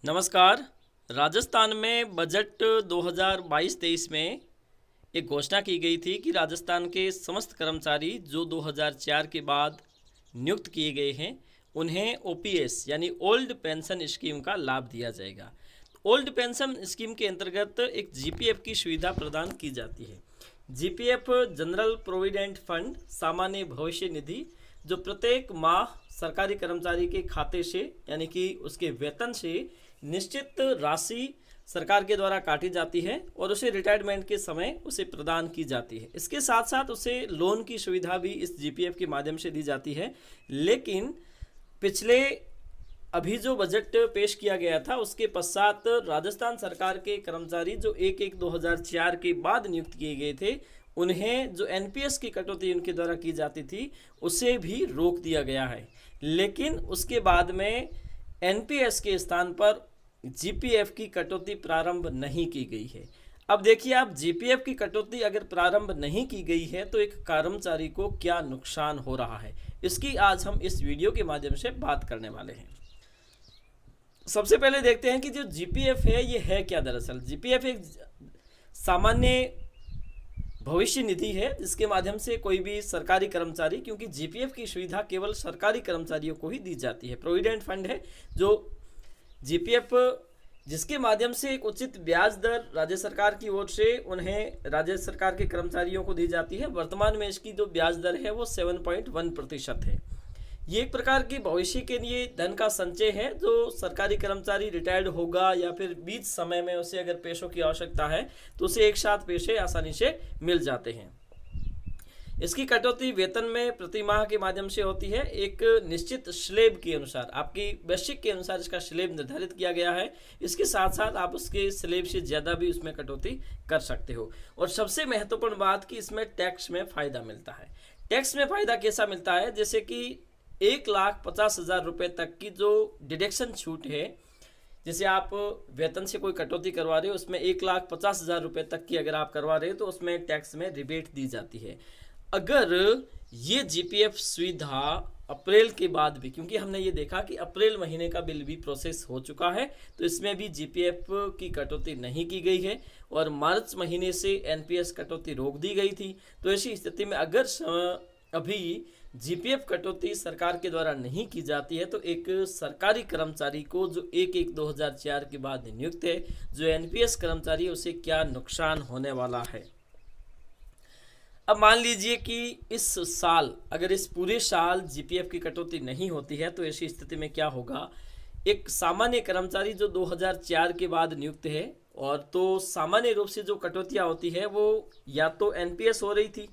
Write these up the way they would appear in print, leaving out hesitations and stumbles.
नमस्कार। राजस्थान में बजट 2022-23 में एक घोषणा की गई थी कि राजस्थान के समस्त कर्मचारी जो 2004 के बाद नियुक्त किए गए हैं उन्हें ओपीएस यानी ओल्ड पेंशन स्कीम का लाभ दिया जाएगा। ओल्ड पेंशन स्कीम के अंतर्गत एक जीपीएफ की सुविधा प्रदान की जाती है। जीपीएफ जनरल प्रोविडेंट फंड सामान्य भविष्य निधि जो प्रत्येक माह सरकारी कर्मचारी के खाते से यानी कि उसके वेतन से निश्चित राशि सरकार के द्वारा काटी जाती है और उसे रिटायरमेंट के समय उसे प्रदान की जाती है। इसके साथ साथ उसे लोन की सुविधा भी इस जीपीएफ के माध्यम से दी जाती है। लेकिन पिछले अभी जो बजट पेश किया गया था उसके पश्चात राजस्थान सरकार के कर्मचारी जो 1/1/2004 के बाद नियुक्त किए गए थे उन्हें जो एनपीएस की कटौती उनके द्वारा की जाती थी उसे भी रोक दिया गया है। लेकिन उसके बाद में एनपीएस के स्थान पर जीपीएफ की कटौती प्रारंभ नहीं की गई है। अब देखिए आप, जीपीएफ की कटौती अगर प्रारंभ नहीं की गई है तो एक कर्मचारी को क्या नुकसान हो रहा है, इसकी आज हम इस वीडियो के माध्यम से बात करने वाले हैं। सबसे पहले देखते हैं कि जो जीपीएफ है ये है क्या। दरअसल जीपीएफ एक सामान्य भविष्य निधि है जिसके माध्यम से कोई भी सरकारी कर्मचारी, क्योंकि जीपीएफ की सुविधा केवल सरकारी कर्मचारियों को ही दी जाती है, प्रोविडेंट फंड है जो जीपीएफ जिसके माध्यम से एक उचित ब्याज दर राज्य सरकार की ओर से उन्हें राज्य सरकार के कर्मचारियों को दी जाती है। वर्तमान में इसकी जो ब्याज दर है वो 7.1% है। ये एक प्रकार की भविष्य के लिए धन का संचय है जो सरकारी कर्मचारी रिटायर्ड होगा या फिर बीच समय में उसे अगर पैसों की आवश्यकता है तो उसे एक साथ पैसे आसानी से मिल जाते हैं। इसकी कटौती वेतन में प्रति माह के माध्यम से होती है। एक निश्चित स्लेब के अनुसार, आपकी बेसिक के अनुसार इसका स्लेब निर्धारित किया गया है। इसके साथ साथ आप उसके स्लेब से ज़्यादा भी उसमें कटौती कर सकते हो। और सबसे महत्वपूर्ण बात कि इसमें टैक्स में फ़ायदा मिलता है। टैक्स में फ़ायदा कैसा मिलता है, जैसे कि 1,50,000 रुपये तक की जो डिडक्शन छूट है, जैसे आप वेतन से कोई कटौती करवा रहे हो उसमें 1,50,000 रुपये तक की अगर आप करवा रहे हो तो उसमें टैक्स में रिबेट दी जाती है। अगर ये जीपीएफ सुविधा अप्रैल के बाद भी, क्योंकि हमने ये देखा कि अप्रैल महीने का बिल भी प्रोसेस हो चुका है तो इसमें भी जीपीएफ की कटौती नहीं की गई है और मार्च महीने से एनपीएस कटौती रोक दी गई थी। तो ऐसी स्थिति में अगर अभी जीपीएफ कटौती सरकार के द्वारा नहीं की जाती है तो एक सरकारी कर्मचारी को जो 1/1/2004 के बाद नियुक्त है, जो एनपीएस कर्मचारी है, उसे क्या नुकसान होने वाला है। अब मान लीजिए कि इस साल, अगर इस पूरे साल जीपीएफ की कटौती नहीं होती है तो ऐसी स्थिति में क्या होगा। एक सामान्य कर्मचारी जो 2004 के बाद नियुक्त है और तो सामान्य रूप से जो कटौतियाँ होती है वो या तो एनपीएस हो रही थी,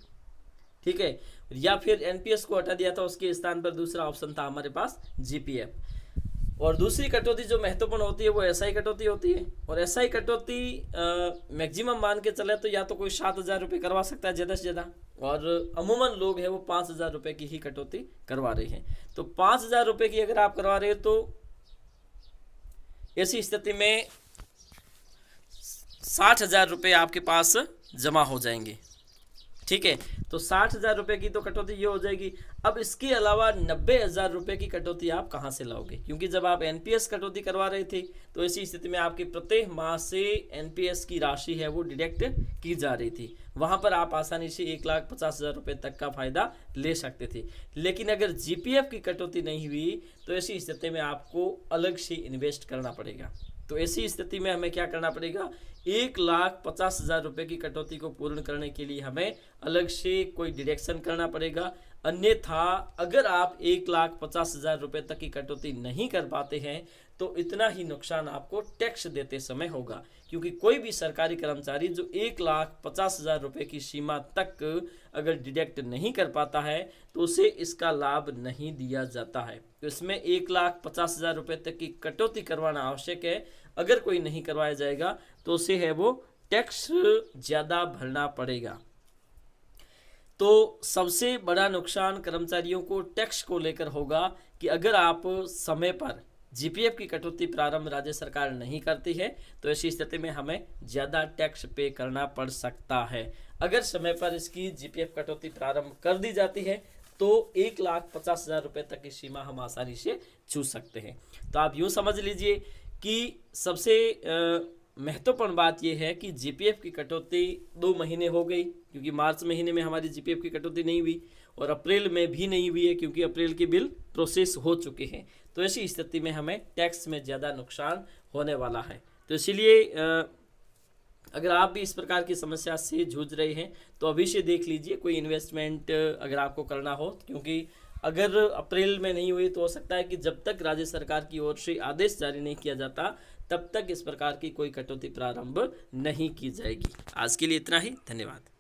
ठीक है, या फिर एनपीएस को हटा दिया था, उसके स्थान पर दूसरा ऑप्शन था हमारे पास जीपीएफ। और दूसरी कटौती जो महत्वपूर्ण होती है वो एसआई कटौती होती है। और एसआई कटौती मैक्सिमम मान के चले तो या तो कोई 7,000 रुपये करवा सकता है ज़्यादा से ज़्यादा, और अमूमन लोग हैं वो 5,000 रुपये की ही कटौती करवा रहे हैं। तो 5,000 रुपये की अगर आप करवा रहे हो तो ऐसी स्थिति में 60,000 रुपये आपके पास जमा हो जाएंगे, ठीक है। तो 60,000 रुपये की तो कटौती ये हो जाएगी। अब इसके अलावा 90,000 रुपये की कटौती आप कहाँ से लाओगे, क्योंकि जब आप एनपीएस कटौती करवा रहे थे तो ऐसी स्थिति में आपके प्रत्येक माह से एनपीएस की राशि है वो डिडक्ट की जा रही थी। वहाँ पर आप आसानी से 1,50,000 रुपये तक का फायदा ले सकते थे। लेकिन अगर जीपीएफ की कटौती नहीं हुई तो ऐसी स्थिति में आपको अलग से इन्वेस्ट करना पड़ेगा। तो ऐसी स्थिति में हमें क्या करना पड़ेगा, 1,50,000 रुपये की कटौती को पूर्ण करने के लिए हमें अलग से कोई डिडक्शन करना पड़ेगा। अन्यथा अगर आप 1,50,000 रुपये तक की कटौती नहीं कर पाते हैं तो इतना ही नुकसान आपको टैक्स देते समय होगा, क्योंकि कोई भी सरकारी कर्मचारी जो 1,50,000 रुपये की सीमा तक अगर डिडक्ट नहीं कर पाता है तो उसे इसका लाभ नहीं दिया जाता है। तो इसमें 1,50,000 रुपये तक की कटौती करवाना आवश्यक है। अगर कोई नहीं करवाया जाएगा तो उसे है वो टैक्स ज़्यादा भरना पड़ेगा। तो सबसे बड़ा नुकसान कर्मचारियों को टैक्स को लेकर होगा कि अगर आप समय पर जीपीएफ की कटौती प्रारंभ राज्य सरकार नहीं करती है तो ऐसी स्थिति में हमें ज़्यादा टैक्स पे करना पड़ सकता है। अगर समय पर इसकी जीपीएफ कटौती प्रारंभ कर दी जाती है तो 1,50,000 रुपये तक की सीमा हम आसानी से छू सकते हैं। तो आप यूँ समझ लीजिए कि सबसे महत्वपूर्ण बात यह है कि जीपीएफ की कटौती 2 महीने हो गई, क्योंकि मार्च महीने में हमारी जीपीएफ की कटौती नहीं हुई और अप्रैल में भी नहीं हुई है, क्योंकि अप्रैल के बिल प्रोसेस हो चुके हैं। तो ऐसी स्थिति में हमें टैक्स में ज़्यादा नुकसान होने वाला है। तो इसलिए अगर आप भी इस प्रकार की समस्या से जूझ रहे हैं तो अभी से देख लीजिए कोई इन्वेस्टमेंट अगर आपको करना हो, क्योंकि अगर अप्रैल में नहीं हुई तो हो सकता है कि जब तक राज्य सरकार की ओर से आदेश जारी नहीं किया जाता तब तक इस प्रकार की कोई कटौती प्रारंभ नहीं की जाएगी। आज के लिए इतना ही, धन्यवाद।